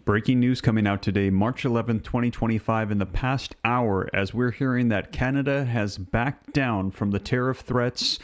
Breaking news coming out today, March 11th, 2025, in the past hour, as we're hearing that Canada has backed down from the tariff threats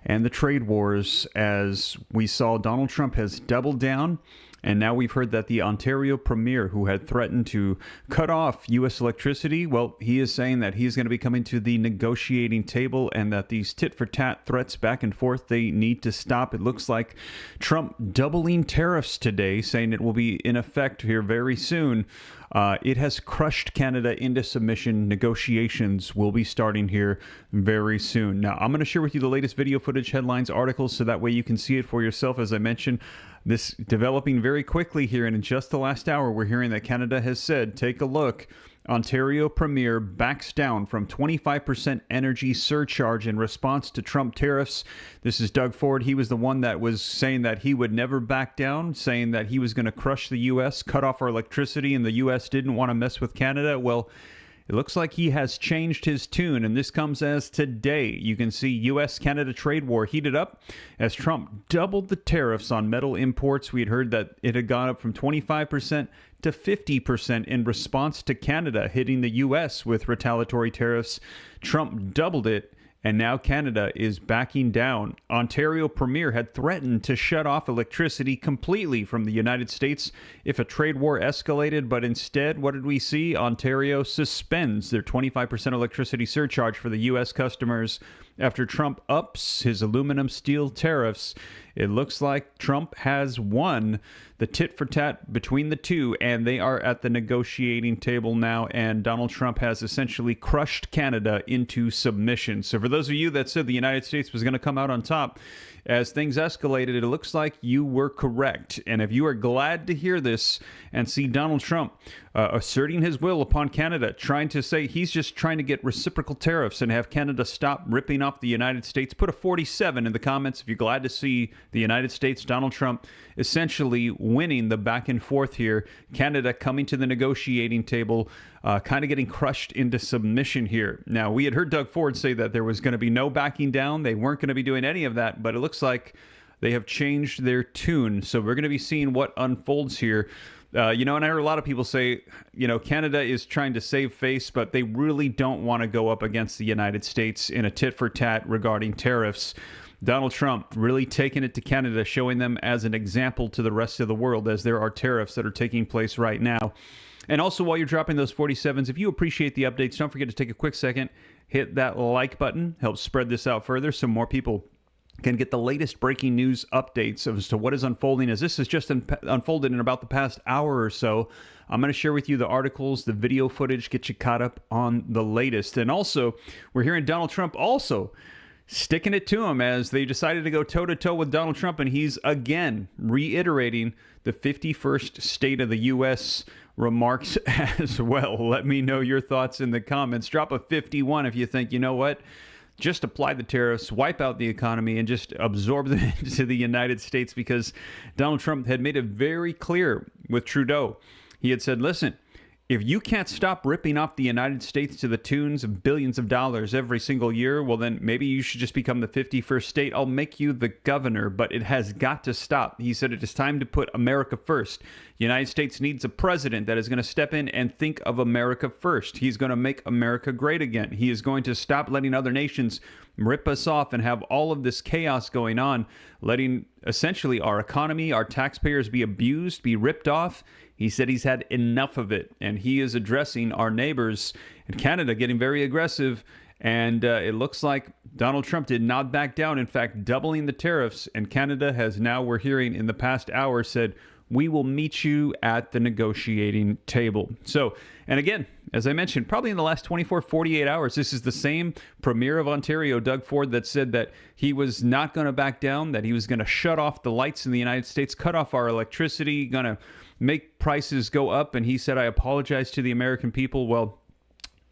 and the trade wars, as we saw Donald Trump has doubled down. And now we've heard that the Ontario Premier, who had threatened to cut off U.S. electricity, well, he is saying that he's going to be coming to the negotiating table and that these tit-for-tat threats back and forth, they need to stop. It looks like Trump doubling tariffs today, saying it will be in effect here very soon. It has crushed Canada into submission. Negotiations will be starting here very soon. Now, I'm going to share with you the latest video footage, headlines, articles, so that way you can see it for yourself. As I mentioned, this developing very quickly here, and in just the last hour, we're hearing that Canada has said, take a look. Ontario Premier backs down from 25% energy surcharge in response to Trump tariffs. This is Doug Ford. He was the one that was saying that he would never back down, saying that he was going to crush the U.S., cut off our electricity, and the U.S. didn't want to mess with Canada. Well, it looks like he has changed his tune, and this comes as today. You can see U.S.-Canada trade war heated up as Trump doubled the tariffs on metal imports. We had heard that it had gone up from 25% to 50% in response to Canada hitting the U.S. with retaliatory tariffs. Trump doubled it, and now Canada is backing down. Ontario Premier had threatened to shut off electricity completely from the United States if a trade war escalated, but instead, what did we see? Ontario suspends their 25% electricity surcharge for the U.S. customers after Trump ups his aluminum steel tariffs. It looks like Trump has won the tit-for-tat between the two, and they are at the negotiating table now, and Donald Trump has essentially crushed Canada into submission. So for those of you that said the United States was going to come out on top as things escalated, it looks like you were correct. And if you are glad to hear this and see Donald Trump asserting his will upon Canada, trying to say he's just trying to get reciprocal tariffs and have Canada stop ripping off the United States, put a 47 in the comments if you're glad to see the United States, Donald Trump, essentially winning the back and forth here. Canada coming to the negotiating table, kind of getting crushed into submission here. Now, we had heard Doug Ford say that there was going to be no backing down. They weren't going to be doing any of that, but it looks like they have changed their tune. So we're going to be seeing what unfolds here. And I heard a lot of people say, Canada is trying to save face, but they really don't want to go up against the United States in a tit-for-tat regarding tariffs. Donald Trump really taking it to Canada, showing them as an example to the rest of the world, as there are tariffs that are taking place right now. And also, while you're dropping those 47s, if you appreciate the updates, don't forget to take a quick second, hit that like button, help spread this out further so more people can get the latest breaking news updates as to what is unfolding, as this has just unfolded in about the past hour or so. I'm going to share with you the articles, the video footage, get you caught up on the latest. And also, we're hearing Donald Trump also sticking it to him as they decided to go toe-to-toe with Donald Trump, and he's again reiterating the 51st State of the U.S. remarks as well. Let me know your thoughts in the comments. Drop a 51 if you think, you know what, just apply the tariffs, wipe out the economy, and just absorb them into the United States, because Donald Trump had made it very clear with Trudeau. He had said, listen, if you can't stop ripping off the United States to the tunes of billions of dollars every single year, well, then maybe you should just become the 51st state. I'll make you the governor, but it has got to stop. He said it is time to put America first. The United States needs a president that is going to step in and think of America first. He's going to make America great again. He is going to stop letting other nations rip us off and have all of this chaos going on, letting essentially our economy, our taxpayers be abused, be ripped off. He said he's had enough of it, and he is addressing our neighbors in Canada, getting very aggressive, and it looks like Donald Trump did not back down, in fact, doubling the tariffs, and Canada has now, we're hearing in the past hour, said, we will meet you at the negotiating table. So, and again, as I mentioned, probably in the last 24, 48 hours, this is the same Premier of Ontario, Doug Ford, that said that he was not going to back down, that he was going to shut off the lights in the United States, cut off our electricity, going to make prices go up. And he said, I apologize to the American people. Well,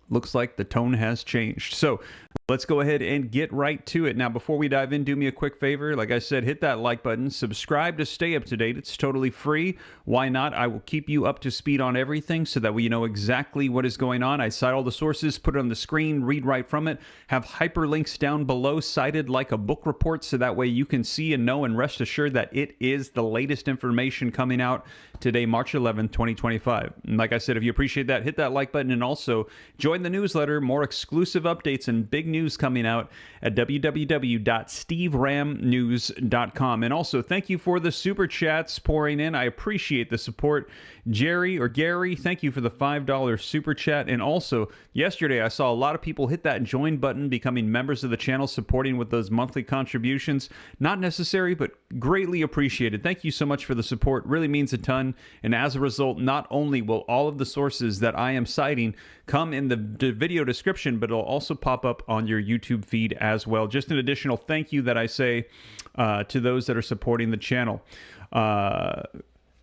looks like the tone has changed. So Let's go ahead and get right to it. Now, before we dive in, do me a quick favor. Like I said, hit that like button, subscribe to stay up to date. It's totally free. Why not? I will keep you up to speed on everything so that you know exactly what is going on. I cite all the sources, put it on the screen, read right from it, have hyperlinks down below cited like a book report so that way you can see and know and rest assured that it is the latest information coming out today, March 11th, 2025. And like I said, if you appreciate that, hit that like button and also join the newsletter. More exclusive updates and big news coming out at www.steveramnews.com. And also, thank you for the super chats pouring in. I appreciate the support. Gary, thank you for the $5 super chat. And also, yesterday I saw a lot of people hit that join button, becoming members of the channel, supporting with those monthly contributions. Not necessary, but greatly appreciated. Thank you so much for the support. Really means a ton. And as a result, not only will all of the sources that I am citing come in the video description, but it'll also pop up on your YouTube feed as well. Just an additional thank you that I say to those that are supporting the channel.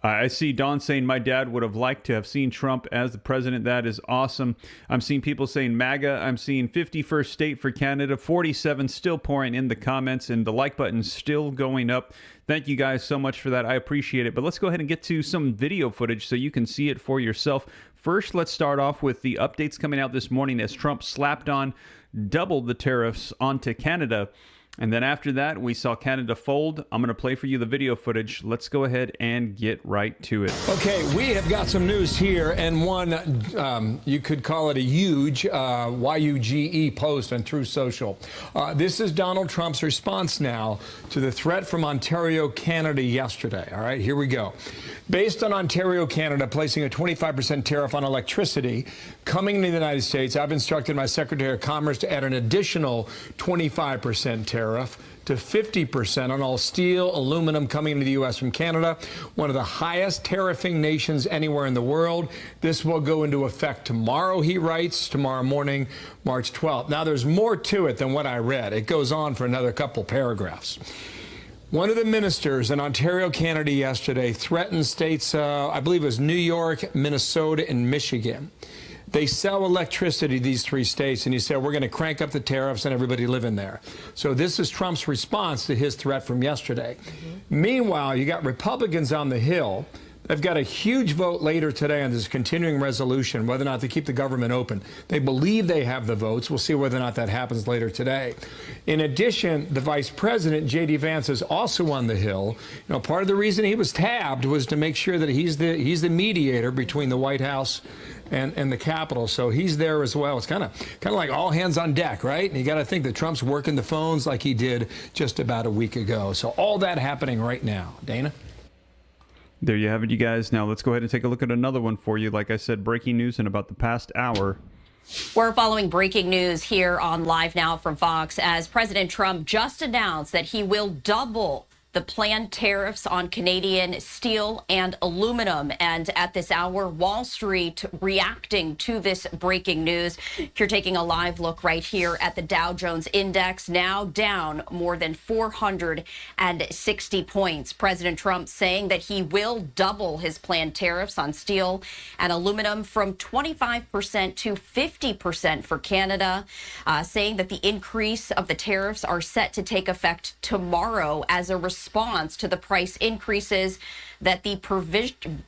I see Don saying, my dad would have liked to have seen Trump as the president. That is awesome. I'm seeing people saying MAGA. I'm seeing 51st state for Canada, 47 still pouring in the comments, and the like button still going up. Thank you guys so much for that. I appreciate it. But let's go ahead and get to some video footage so you can see it for yourself. First, let's start off with the updates coming out this morning as Trump slapped on doubled the tariffs onto Canada. And then after that, we saw Canada fold. I'm going to play for you the video footage. Let's go ahead and get right to it. Okay, we have got some news here, and one, you could call it a huge YUGE post on Truth Social. This is Donald Trump's response now to the threat from Ontario, Canada yesterday. All right, here we go. Based on Ontario, Canada placing a 25% tariff on electricity coming into the United States, I've instructed my Secretary of Commerce to add an additional 25% tariff to 50% on all steel, aluminum coming into the U.S. from Canada, one of the highest tariffing nations anywhere in the world. This will go into effect tomorrow, he writes, tomorrow morning, March 12th. Now, there's more to it than what I read. It goes on for another couple paragraphs. One of the ministers in Ontario, Canada yesterday threatened states, I believe it was New York, Minnesota, and Michigan. They sell electricity, these three states, and he said, we're going to crank up the tariffs and everybody live in there. So this is Trump's response to his threat from yesterday. Meanwhile, you got Republicans on the Hill. They've got a huge vote later today on this continuing resolution, whether or not to keep the government open. They believe they have the votes. We'll see whether or not that happens later today. In addition, the vice president, J.D. Vance, is also on the Hill. You know, part of the reason he was tabbed was to make sure that he's the mediator between the White House and the Capitol. So he's there as well. It's kind of like all hands on deck, right? And you got to think that Trump's working the phones like he did just about a week ago. So all that happening right now. Dana? There you have it, you guys. Now let's go ahead and take a look at another one for you. Like I said, breaking news in about the past hour. We're following breaking news here on Live Now from Fox as President Trump just announced that he will double the planned tariffs on Canadian steel and aluminum. And at this hour, Wall Street reacting to this breaking news. You're taking a live look right here at the Dow Jones Index, now down more than 460 points. President Trump saying that he will double his planned tariffs on steel and aluminum from 25% to 50% for Canada, saying that the increase of the tariffs are set to take effect tomorrow as a response to the price increases that the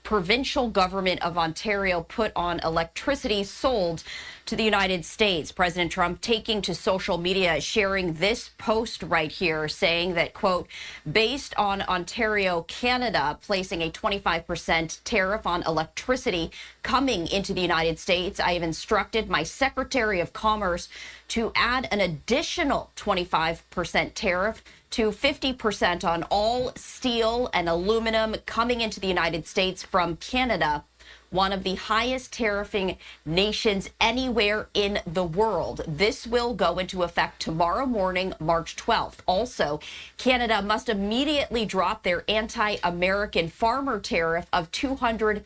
provincial government of Ontario put on electricity sold to the United States. President Trump taking to social media, sharing this post right here, saying that, quote, based on Ontario, Canada placing a 25% tariff on electricity coming into the United States, I have instructed my Secretary of Commerce to add an additional 25% tariff to 50% on all steel and aluminum coming into the United States from Canada, one of the highest tariffing nations anywhere in the world. This will go into effect tomorrow morning, March 12th. Also, Canada must immediately drop their anti-American farmer tariff of 250%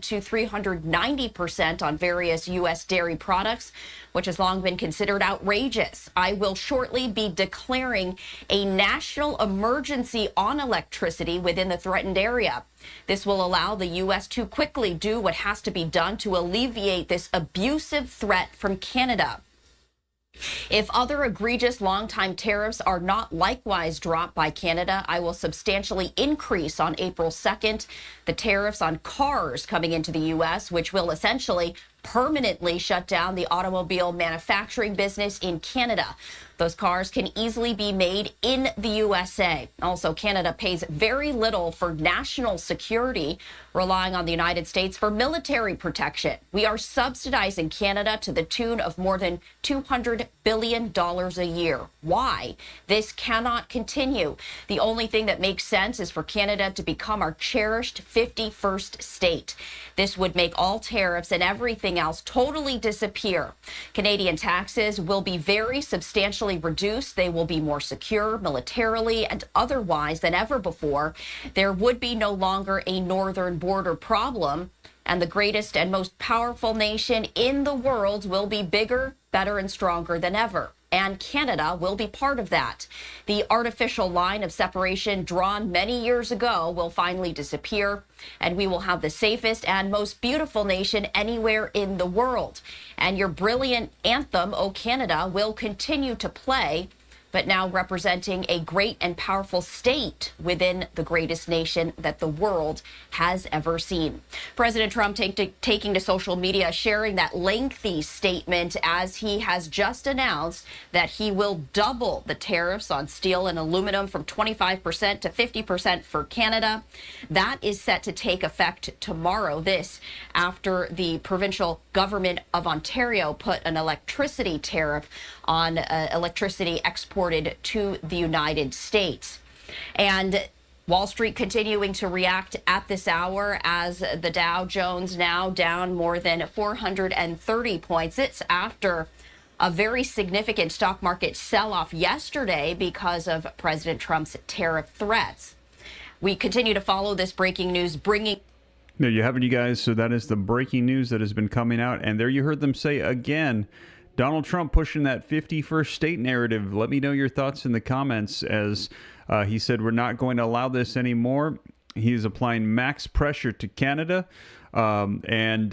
to 390% on various U.S. dairy products, which has long been considered outrageous. I will shortly be declaring a national emergency on electricity within the threatened area. This will allow the U.S. to quickly do what has to be done to alleviate this abusive threat from Canada. If other egregious long-time tariffs are not likewise dropped by Canada, I will substantially increase on April 2nd the tariffs on cars coming into the U.S., which will essentially permanently shut down the automobile manufacturing business in Canada. Those cars can easily be made in the USA. Also, Canada pays very little for national security, relying on the United States for military protection. We are subsidizing Canada to the tune of more than $200 billion a year. Why? This cannot continue. The only thing that makes sense is for Canada to become our cherished 51st state. This would make all tariffs and everything else totally disappear. Canadian taxes will be very substantially reduced. They will be more secure militarily and otherwise than ever before. There would be no longer a northern border problem, and the greatest and most powerful nation in the world will be bigger, better, and stronger than ever. And Canada will be part of that. The artificial line of separation drawn many years ago will finally disappear, and we will have the safest and most beautiful nation anywhere in the world. And your brilliant anthem, O Canada, will continue to play, but now representing a great and powerful state within the greatest nation that the world has ever seen. President Trump taking to social media, sharing that lengthy statement as he has just announced that he will double the tariffs on steel and aluminum from 25% to 50% for Canada. That is set to take effect tomorrow. This after the provincial government of Ontario put an electricity tariff on electricity exported to the United States. And Wall Street continuing to react at this hour as the Dow Jones now down more than 430 points. It's after a very significant stock market sell-off yesterday because of President Trump's tariff threats. We continue to follow this breaking news, bringing... There you have it, you guys. So that is the breaking news that has been coming out. And there you heard them say again, Donald Trump pushing that 51st state narrative. Let me know your thoughts in the comments as he said we're not going to allow this anymore. He's applying max pressure to Canada, and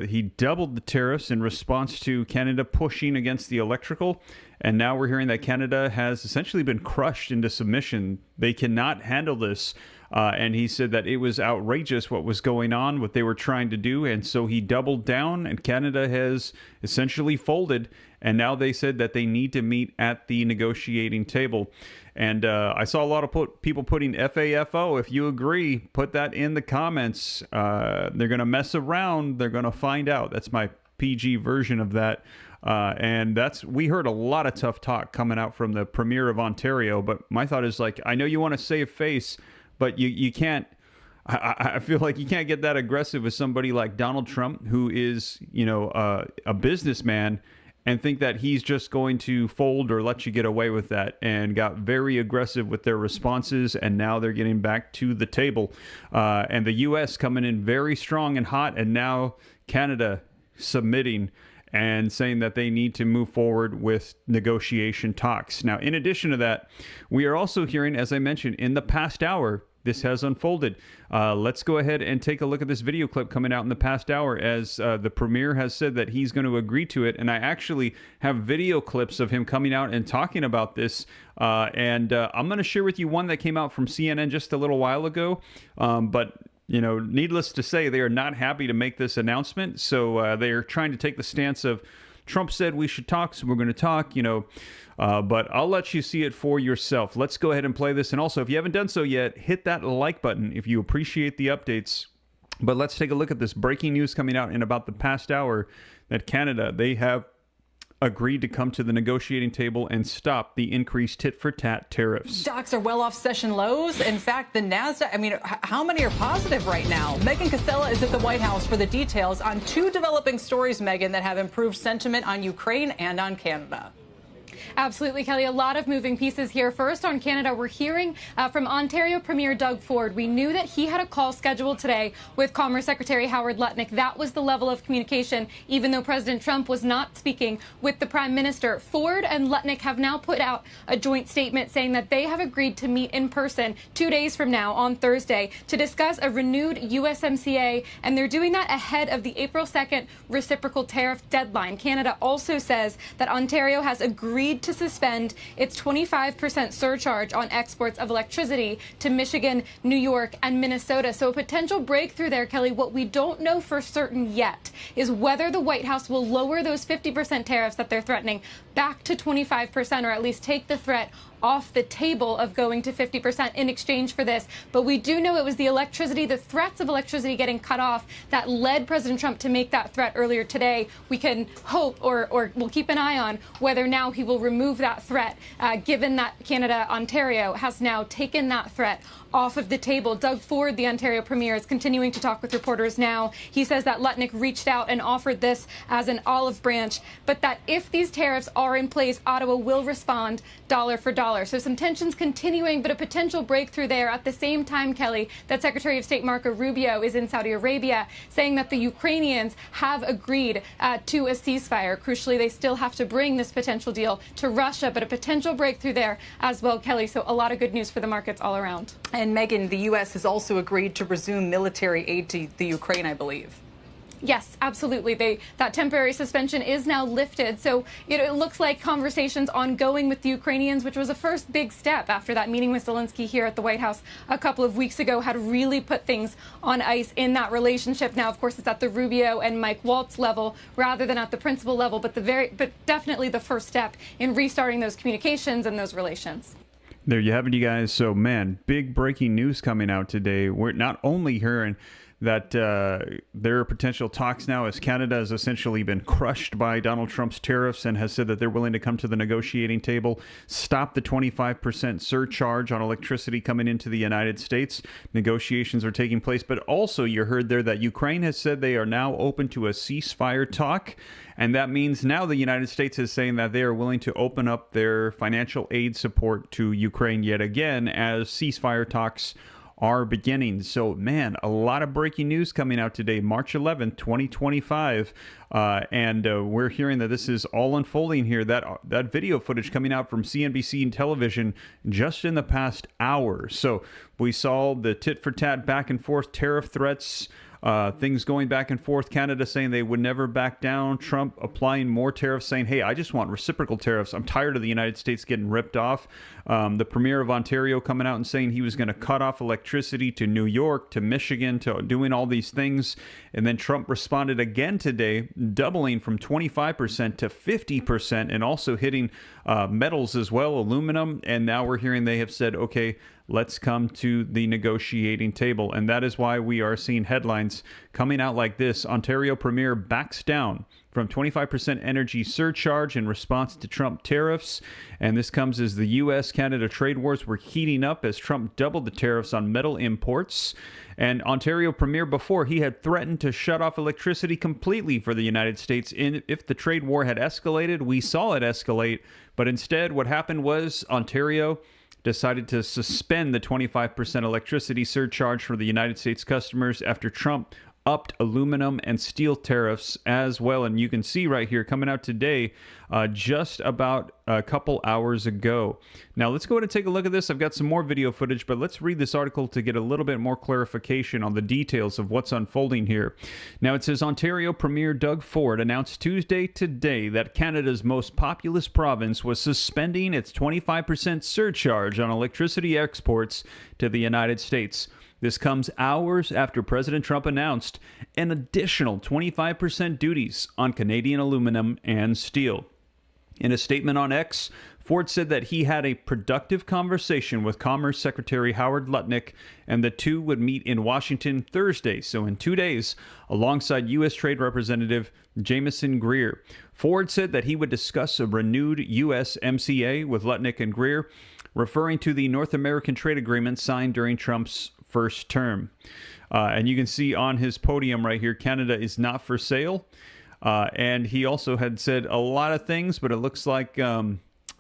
he doubled the tariffs in response to Canada pushing against the electrical. And now we're hearing that Canada has essentially been crushed into submission. They cannot handle this. And he said that it was outrageous what was going on, what they were trying to do. And so he doubled down, and Canada has essentially folded. And now they said that they need to meet at the negotiating table. And I saw a lot of people putting FAFO. If you agree, put that in the comments. They're going to mess around. They're going to find out. That's my PG version of that. And we heard a lot of tough talk coming out from the Premier of Ontario. But my thought is, like, I know you want to save face, but you can't. I feel like you can't get that aggressive with somebody like Donald Trump, who is, a businessman, and think that he's just going to fold or let you get away with that, and got very aggressive with their responses. And now they're getting back to the table. And the U.S. coming in very strong and hot, and now Canada submitting and saying that they need to move forward with negotiation talks. Now, in addition to that, we are also hearing, as I mentioned, in the past hour, this has unfolded. Let's go ahead and take a look at this video clip coming out in the past hour as the Premier has said that he's going to agree to it. And I actually have video clips of him coming out and talking about this. And I'm going to share with you one that came out from CNN just a little while ago. But needless to say, they are not happy to make this announcement. So they are trying to take the stance of Trump said we should talk, so we're going to talk, but I'll let you see it for yourself. Let's go ahead and play this. And also, if you haven't done so yet, hit that like button if you appreciate the updates. But let's take a look at this breaking news coming out in about the past hour that Canada, they have agreed to come to the negotiating table and stop the increased tit-for-tat tariffs. Stocks are well off session lows. In fact, the NASDAQ, how many are positive right now? Megan Cassella is at the White House for the details on two developing stories, Megan, that have improved sentiment on Ukraine and on Canada. Absolutely, Kelly. A lot of moving pieces here. First, on Canada, we're hearing from Ontario Premier Doug Ford. We knew that he had a call scheduled today with Commerce Secretary Howard Lutnick. That was the level of communication, even though President Trump was not speaking with the Prime Minister. Ford and Lutnick have now put out a joint statement saying that they have agreed to meet in person 2 days from now on Thursday to discuss a renewed USMCA, and they're doing that ahead of the April 2nd reciprocal tariff deadline. Canada also says that Ontario has agreed to suspend its 25% surcharge on exports of electricity to Michigan, New York, and Minnesota. So a potential breakthrough there, Kelly. What we don't know for certain yet is whether the White House will lower those 50% tariffs that they're threatening back to 25%, or at least take the threat off the table of going to 50% in exchange for this. But we do know it was the electricity, the threats of electricity getting cut off, that led President Trump to make that threat earlier today. We can hope, or we'll keep an eye on whether now he will remove that threat, given that Canada, Ontario, has now taken that threat off of the table. Doug Ford, the Ontario Premier, is continuing to talk with reporters now. He says that Lutnick reached out and offered this as an olive branch, but that if these tariffs are in place, Ottawa will respond dollar for dollar. So some tensions continuing, but a potential breakthrough there. At the same time, Kelly, that Secretary of State Marco Rubio is in Saudi Arabia, saying that the Ukrainians have agreed to a ceasefire. Crucially, they still have to bring this potential deal to Russia, but a potential breakthrough there as well, Kelly. So a lot of good news for the markets all around. And Megan, the U.S. has also agreed to resume military aid to the Ukraine, I believe. Yes, absolutely. That temporary suspension is now lifted. So it looks like conversations ongoing with the Ukrainians, which was a first big step after that meeting with Zelensky here at the White House a couple of weeks ago, had really put things on ice in that relationship. Now, of course, it's at the Rubio and Mike Waltz level rather than at the principal level, but definitely the first step in restarting those communications and those relations. There you have it, you guys. So, man, big breaking news coming out today. We're not only hearing that there are potential talks now, as Canada has essentially been crushed by Donald Trump's tariffs and has said that they're willing to come to the negotiating table, stop the 25% surcharge on electricity coming into the United States. Negotiations are taking place, but also you heard there that Ukraine has said they are now open to a ceasefire talk. And that means now the United States is saying that they are willing to open up their financial aid support to Ukraine yet again as ceasefire talks are beginning. So, man, a lot of breaking news coming out today, March 11th, 2025. And we're hearing that this is all unfolding here. That video footage coming out from CNBC and television just in the past hour. So we saw the tit-for-tat back and forth tariff threats, things going back and forth, Canada saying they would never back down, Trump applying more tariffs, saying, hey, I just want reciprocal tariffs. I'm tired of the United States getting ripped off. The Premier of Ontario coming out and saying he was going to cut off electricity to New York, to Michigan, to doing all these things. And then Trump responded again today, doubling from 25% to 50%, and also hitting metals as well, aluminum. And now we're hearing they have said, okay, let's come to the negotiating table. And that is why we are seeing headlines coming out like this. Ontario Premier backs down from 25% energy surcharge in response to Trump tariffs. And this comes as the U.S.-Canada trade wars were heating up as Trump doubled the tariffs on metal imports. And Ontario Premier before, he had threatened to shut off electricity completely for the United States if the trade war had escalated. We saw it escalate. But instead, what happened was Ontario decided to suspend the 25% electricity surcharge for the United States customers after Trump upped aluminum and steel tariffs as well. And you can see right here coming out today, just about a couple hours ago. Now let's go ahead and take a look at this. I've got some more video footage, but let's read this article to get a little bit more clarification on the details of what's unfolding here. Now it says Ontario Premier Doug Ford announced Tuesday today that Canada's most populous province was suspending its 25% surcharge on electricity exports to the United States. This comes hours after President Trump announced an additional 25% duties on Canadian aluminum and steel. In a statement on X, Ford said that he had a productive conversation with Commerce Secretary Howard Lutnick, and the two would meet in Washington Thursday, so in 2 days, alongside U.S. Trade Representative Jamieson Greer. Ford said that he would discuss a renewed USMCA with Lutnick and Greer, referring to the North American trade agreement signed during Trump's first term. And you can see on his podium right here, Canada is not for sale. And he also had said a lot of things, but it looks like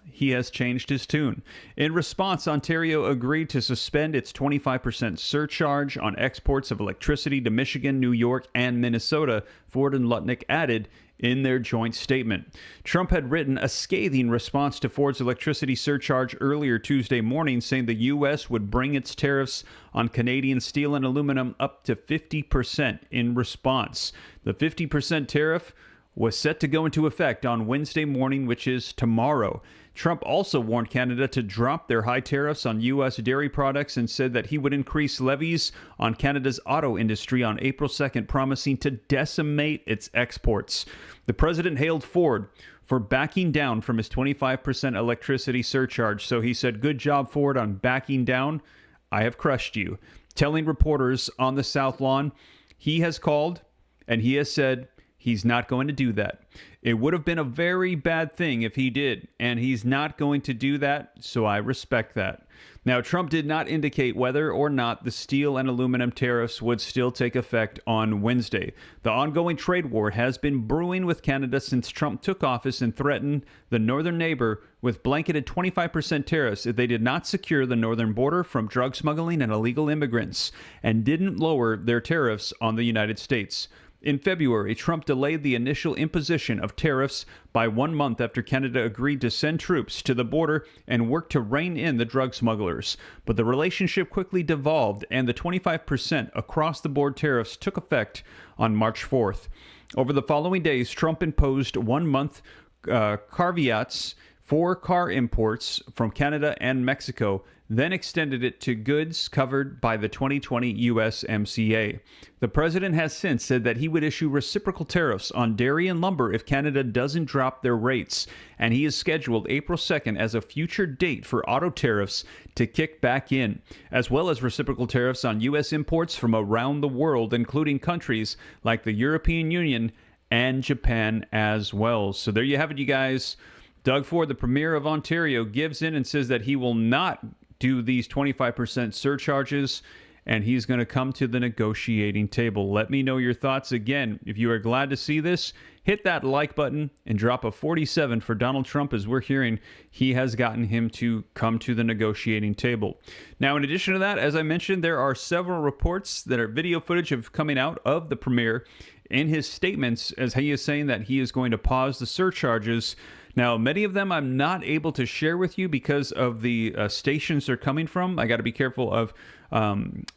he has changed his tune. In response, Ontario agreed to suspend its 25% surcharge on exports of electricity to Michigan, New York, and Minnesota, Ford and Lutnick added in their joint statement. Trump had written a scathing response to Ford's electricity surcharge earlier Tuesday morning, saying the U.S. would bring its tariffs on Canadian steel and aluminum up to 50% in response. The 50% tariff was set to go into effect on Wednesday morning, which is tomorrow. Trump also warned Canada to drop their high tariffs on U.S. dairy products and said that he would increase levies on Canada's auto industry on April 2nd, promising to decimate its exports. The president hailed Ford for backing down from his 25% electricity surcharge. So he said, "Good job, Ford, on backing down. I have crushed you." Telling reporters on the South Lawn, he has called and he has said he's not going to do that. It would have been a very bad thing if he did, and he's not going to do that, so I respect that. Now, Trump did not indicate whether or not the steel and aluminum tariffs would still take effect on Wednesday. The ongoing trade war has been brewing with Canada since Trump took office and threatened the northern neighbor with blanketed 25% tariffs if they did not secure the northern border from drug smuggling and illegal immigrants, and didn't lower their tariffs on the United States. In February, Trump delayed the initial imposition of tariffs by 1 month after Canada agreed to send troops to the border and work to rein in the drug smugglers. But the relationship quickly devolved, and the 25% across-the-board tariffs took effect on March 4th. Over the following days, Trump imposed 1-month caveats for car imports from Canada and Mexico, then extended it to goods covered by the 2020 USMCA. The president has since said that he would issue reciprocal tariffs on dairy and lumber if Canada doesn't drop their rates, and he has scheduled April 2nd as a future date for auto tariffs to kick back in, as well as reciprocal tariffs on U.S. imports from around the world, including countries like the European Union and Japan as well. So there you have it, you guys. Doug Ford, the Premier of Ontario, gives in and says that he will not do these 25% surcharges, and he's going to come to the negotiating table. Let me know your thoughts. Again, if you are glad to see this, hit that like button and drop a 47 for Donald Trump, as we're hearing he has gotten him to come to the negotiating table. Now, in addition to that, as I mentioned, there are several reports that are video footage of coming out of the Premier in his statements as he is saying that he is going to pause the surcharges. Now, many of them I'm not able to share with you because of the stations they're coming from. I got to be careful of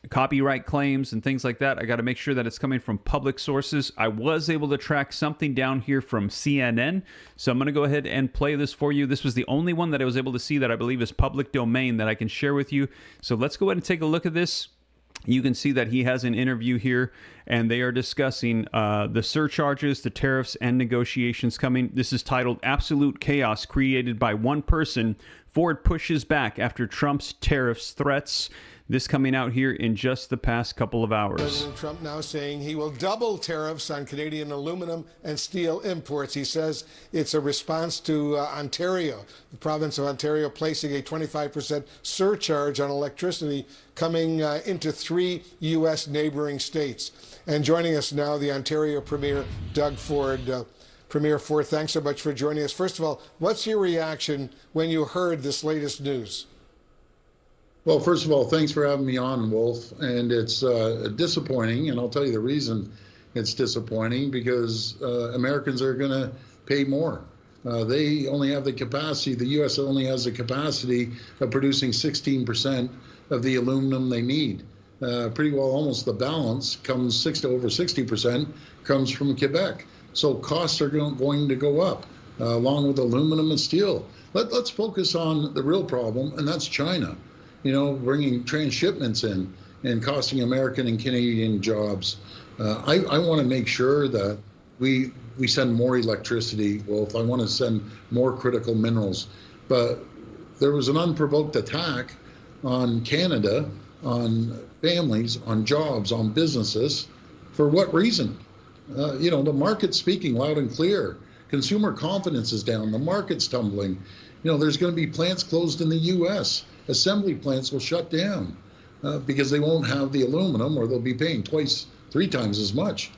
copyright claims and things like that. I got to make sure that it's coming from public sources. I was able to track something down here from CNN, so I'm going to go ahead and play this for you. This was the only one that I was able to see that I believe is public domain that I can share with you. So let's go ahead and take a look at this. You can see that he has an interview here, and they are discussing the surcharges, the tariffs, and negotiations coming. This is titled "Absolute Chaos Created by One Person. Ford Pushes Back After Trump's Tariffs Threats." This coming out here in just the past couple of hours. President Trump now saying he will double tariffs on Canadian aluminum and steel imports. He says it's a response to Ontario, the province of Ontario, placing a 25% surcharge on electricity coming into 3 U.S. neighboring states. And joining us now, the Ontario Premier, Doug Ford. Premier Ford, thanks so much for joining us. First of all, what's your reaction when you heard this latest news? Well, first of all, thanks for having me on, Wolf. And it's disappointing, and I'll tell you the reason it's disappointing, because Americans are going to pay more. They only have the capacity, the U.S. only has the capacity of producing 16% of the aluminum they need. Pretty well almost the balance comes over 60% comes from Quebec. So costs are going to go up along with aluminum and steel. Let's focus on the real problem, and that's China. You know, bringing transshipments in and costing American and Canadian jobs. I want to make sure that we send more electricity. Well, if I want to send more critical minerals, but there was an unprovoked attack on Canada, on families, on jobs, on businesses. For what reason? You know, the market's speaking loud and clear. Consumer confidence is down. The market's tumbling. You know, there's going to be plants closed in the U.S. Assembly plants will shut down because they won't have the aluminum, or they'll be paying 2-3 times as much.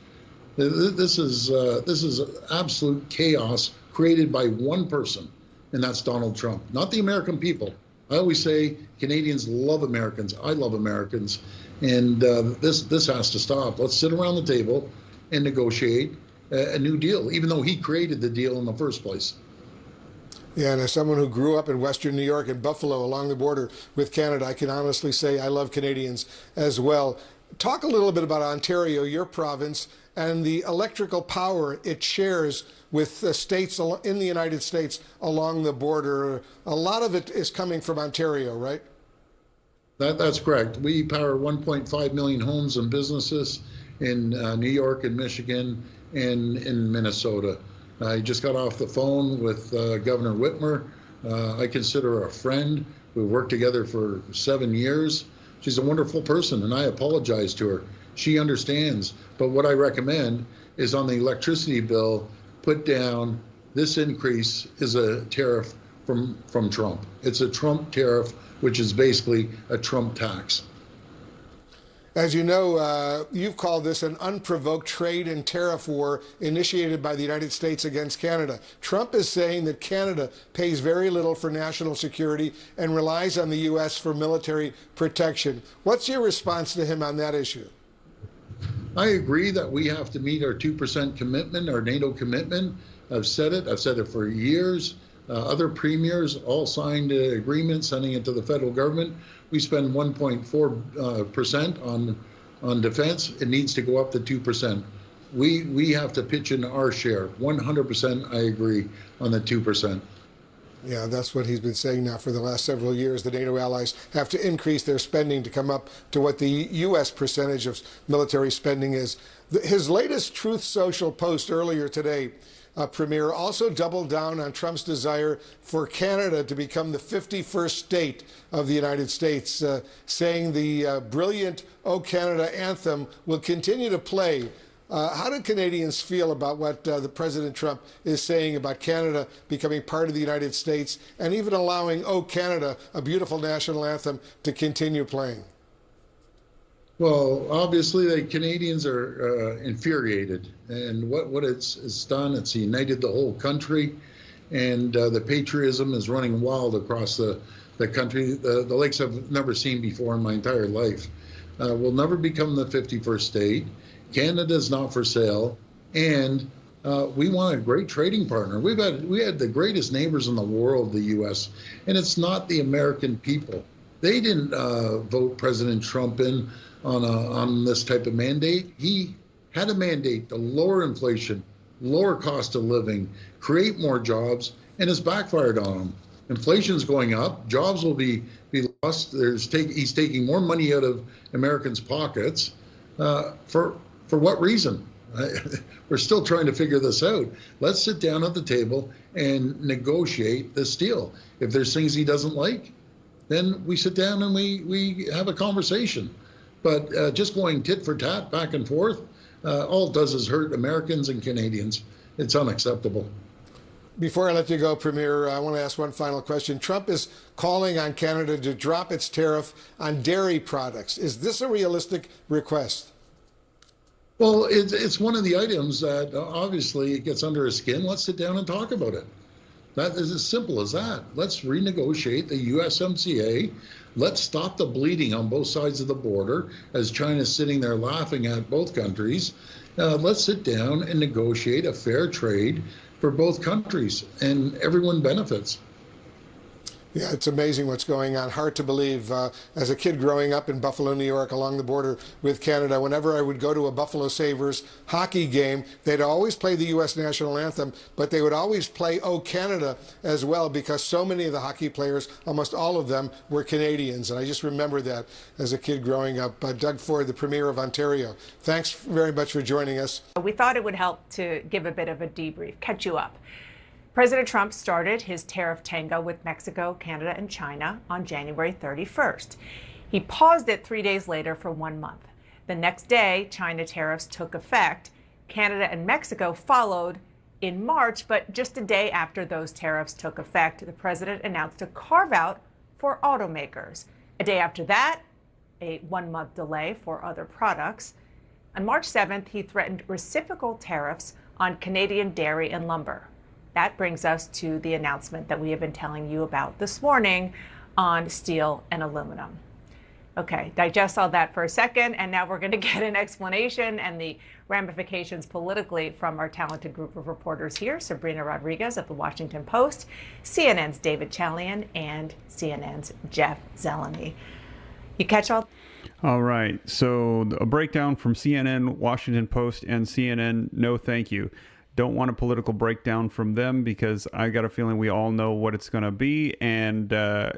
This is absolute chaos created by one person, and that's Donald Trump, not the American people. I always say Canadians love Americans. I love Americans, and this has to stop. Let's sit around the table and negotiate a new deal, even though he created the deal in the first place. Yeah, and as someone who grew up in Western New York and Buffalo along the border with Canada, I can honestly say I love Canadians as well. Talk a little bit about Ontario, your province, and the electrical power it shares with states in the United States along the border. A lot of it is coming from Ontario, right? That's correct. We power 1.5 million homes and businesses in New York and Michigan and in Minnesota. I just got off the phone with Governor Whitmer. I consider her a friend. We worked together for 7 years. She's a wonderful person, and I apologize to her. She understands. But what I recommend is on the electricity bill, put down this increase is a tariff from Trump. It's a Trump tariff, which is basically a Trump tax. As you know, you've called this an unprovoked trade and tariff war initiated by the United States against Canada. Trump is saying that Canada pays very little for national security and relies on the U.S. for military protection. What's your response to him on that issue? I agree that we have to meet our 2% commitment, our NATO commitment. I've said it for years. Other premiers all signed agreements sending it to the federal government. We spend 1.4% on defense. It needs to go up to 2%. We have to pitch in our share. 100% I agree on the 2%. Yeah, that's what he's been saying now for the last several years. The NATO allies have to increase their spending to come up to what the U.S. percentage of military spending is. His latest Truth Social post earlier today, Premier, also doubled down on Trump's desire for Canada to become the 51st state of the United States, saying the brilliant "O Canada" anthem will continue to play. How do Canadians feel about what the President Trump is saying about Canada becoming part of the United States and even allowing "O Canada," a beautiful national anthem, to continue playing? Well, obviously, the Canadians are infuriated, and what it's done, it's united the whole country, and the patriotism is running wild across the country. The likes I've never seen before in my entire life. We'll never become the 51st state. Canada's not for sale, and we want a great trading partner. We had the greatest neighbors in the world, the U.S., and it's not the American people. They didn't vote President Trump in on this type of mandate. He had a mandate to lower inflation, lower cost of living, create more jobs, and it's backfired on him. Inflation's going up, jobs will be lost. He's taking more money out of Americans' pockets. For what reason? We're still trying to figure this out. Let's sit down at the table and negotiate this deal. If there's things he doesn't like, then we sit down and we have a conversation. But just going tit for tat, back and forth, all it does is hurt Americans and Canadians. It's unacceptable. Before I let you go, Premier, I want to ask one final question. Trump is calling on Canada to drop its tariff on dairy products. Is this a realistic request? Well, it's one of the items that obviously it gets under his skin. Let's sit down and talk about it. That is as simple as that. Let's renegotiate the USMCA. Let's stop the bleeding on both sides of the border as China's sitting there laughing at both countries. Let's sit down and negotiate a fair trade for both countries, and everyone benefits. Yeah, it's amazing what's going on. Hard to believe. As a kid growing up in Buffalo, New York, along the border with Canada, whenever I would go to a Buffalo Sabres hockey game, they'd always play the U.S. national anthem, but they would always play "O Canada" as well, because so many of the hockey players, almost all of them, were Canadians. And I just remember that as a kid growing up. Doug Ford, the Premier of Ontario, thanks very much for joining us. We thought it would help to give a bit of a debrief, catch you up. President Trump started his tariff tango with Mexico, Canada, and China on January 31st. He paused it 3 days later for 1 month. The next day, China tariffs took effect. Canada and Mexico followed in March, but just a day after those tariffs took effect, the president announced a carve-out for automakers. A day after that, a 1 month delay for other products. On March 7th, he threatened reciprocal tariffs on Canadian dairy and lumber. That brings us to the announcement that we have been telling you about this morning on steel and aluminum. Okay, digest all that for a second, and now we're going to get an explanation and the ramifications politically from our talented group of reporters here, Sabrina Rodriguez of The Washington Post, CNN's David Chalian, and CNN's Jeff Zeleny. You catch all? All right, so a breakdown from CNN, Washington Post, and CNN, no thank you. Don't want a political breakdown from them because I got a feeling we all know what it's going to be. And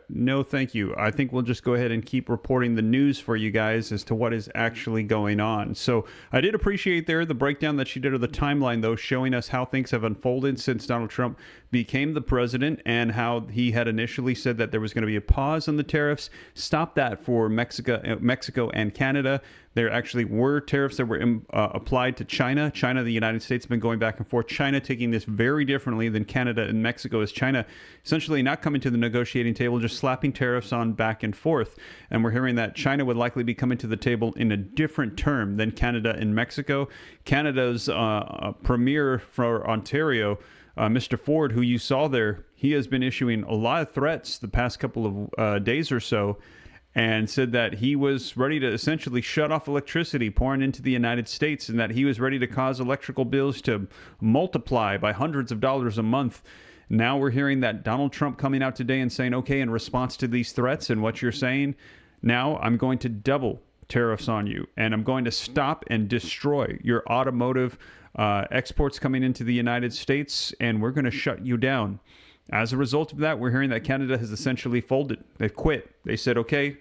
no, thank you. I think we'll just go ahead and keep reporting the news for you guys as to what is actually going on. So I did appreciate there the breakdown that she did of the timeline, though, showing us how things have unfolded since Donald Trump became the president and how he had initially said that there was going to be a pause on the tariffs. Stop that for Mexico and Canada. There actually were tariffs that were applied to China. China, the United States, have been going back and forth. China taking this very differently than Canada and Mexico, as China essentially not coming to the negotiating table, just slapping tariffs on back and forth. And we're hearing that China would likely be coming to the table in a different term than Canada and Mexico. Canada's premier for Ontario, Mr. Ford, who you saw there, he has been issuing a lot of threats the past couple of days or so, and said that he was ready to essentially shut off electricity pouring into the United States and that he was ready to cause electrical bills to multiply by hundreds of dollars a month. Now we're hearing that Donald Trump coming out today and saying, okay, in response to these threats and what you're saying, now I'm going to double tariffs on you and I'm going to stop and destroy your automotive exports coming into the United States, and we're going to shut you down. As a result of that, we're hearing that Canada has essentially folded. They've quit. They said, okay,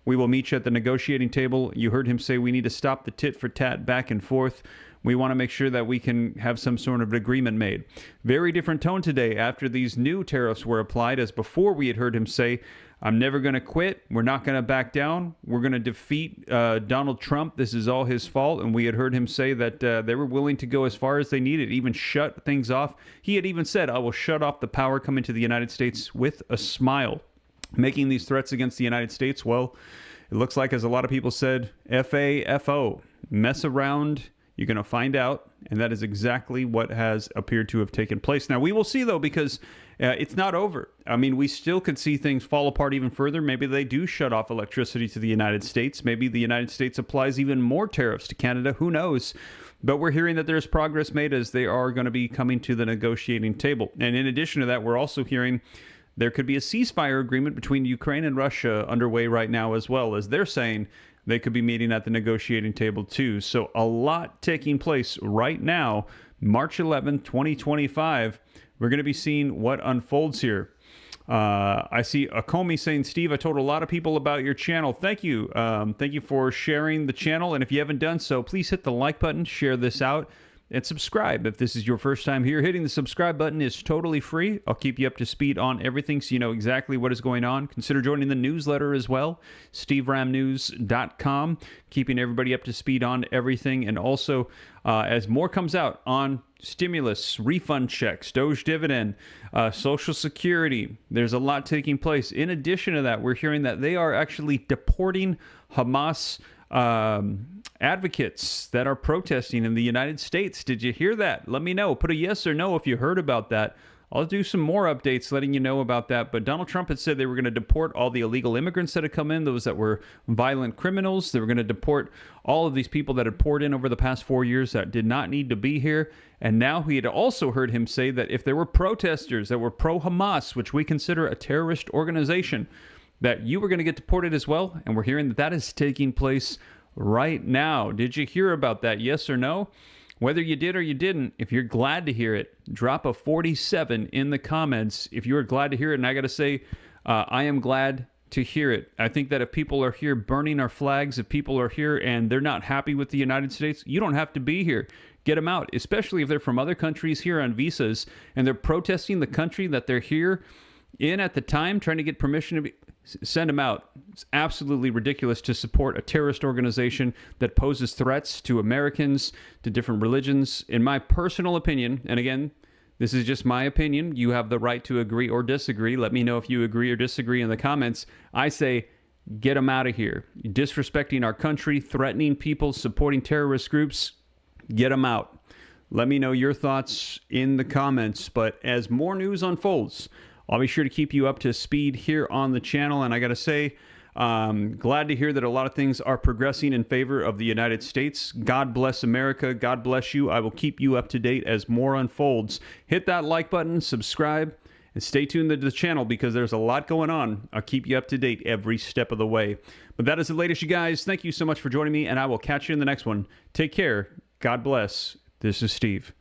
we will meet you at the negotiating table. You heard him say we need to stop the tit for tat back and forth. We want to make sure that we can have some sort of agreement made. Very different tone today after these new tariffs were applied, as before we had heard him say, I'm never going to quit. We're not going to back down. We're going to defeat Donald Trump. This is all his fault. And we had heard him say that they were willing to go as far as they needed, even shut things off. He had even said, I will shut off the power coming to the United States with a smile. Making these threats against the United States, well, it looks like, as a lot of people said, F-A-F-O, mess around. You're going to find out, and that is exactly what has appeared to have taken place. Now, we will see, though, because it's not over. I mean, we still could see things fall apart even further. Maybe they do shut off electricity to the United States. Maybe the United States applies even more tariffs to Canada. Who knows? But we're hearing that there's progress made as they are going to be coming to the negotiating table. And in addition to that, we're also hearing there could be a ceasefire agreement between Ukraine and Russia underway right now, as well, as they're saying they could be meeting at the negotiating table too. So a lot taking place right now, March 11, 2025. We're going to be seeing what unfolds here. I see a Comey saying, Steve, I told a lot of people about your channel. Thank you. Thank you for sharing the channel. And if you haven't done so, please hit the like button, share this out, and subscribe. If this is your first time here, hitting the subscribe button is totally free. I'll keep you up to speed on everything so you know exactly what is going on. Consider joining the newsletter as well, steveramnews.com, keeping everybody up to speed on everything. And also, as more comes out on stimulus, refund checks, Doge dividend, Social Security, there's a lot taking place. In addition to that, we're hearing that they are actually deporting Hamas advocates that are protesting in the United States. Did you hear that? Let me know. Put a yes or no if you heard about that. I'll do some more updates letting you know about that. But Donald Trump had said they were going to deport all the illegal immigrants that had come in, those that were violent criminals. They were going to deport all of these people that had poured in over the past 4 years that did not need to be here. And now he had also heard him say that if there were protesters that were pro-Hamas, which we consider a terrorist organization, that you were going to get deported as well. And we're hearing that that is taking place right now. Did you hear about that? Yes or no? Whether you did or you didn't, if you're glad to hear it, drop a 47 in the comments if you are glad to hear it. And I got to say, I am glad to hear it. I think that if people are here burning our flags, if people are here and they're not happy with the United States, you don't have to be here. Get them out, especially if they're from other countries here on visas and they're protesting the country that they're here in at the time, trying to get permission to be. Send them out. It's absolutely ridiculous to support a terrorist organization that poses threats to Americans, to different religions. In my personal opinion, and again, this is just my opinion, you have the right to agree or disagree. Let me know if you agree or disagree in the comments. I say, get them out of here. You're disrespecting our country, threatening people, supporting terrorist groups, get them out. Let me know your thoughts in the comments. But as more news unfolds, I'll be sure to keep you up to speed here on the channel. And I got to say, glad to hear that a lot of things are progressing in favor of the United States. God bless America. God bless you. I will keep you up to date as more unfolds. Hit that like button, subscribe, and stay tuned to the channel because there's a lot going on. I'll keep you up to date every step of the way. But that is the latest, you guys. Thank you so much for joining me, and I will catch you in the next one. Take care. God bless. This is Steve.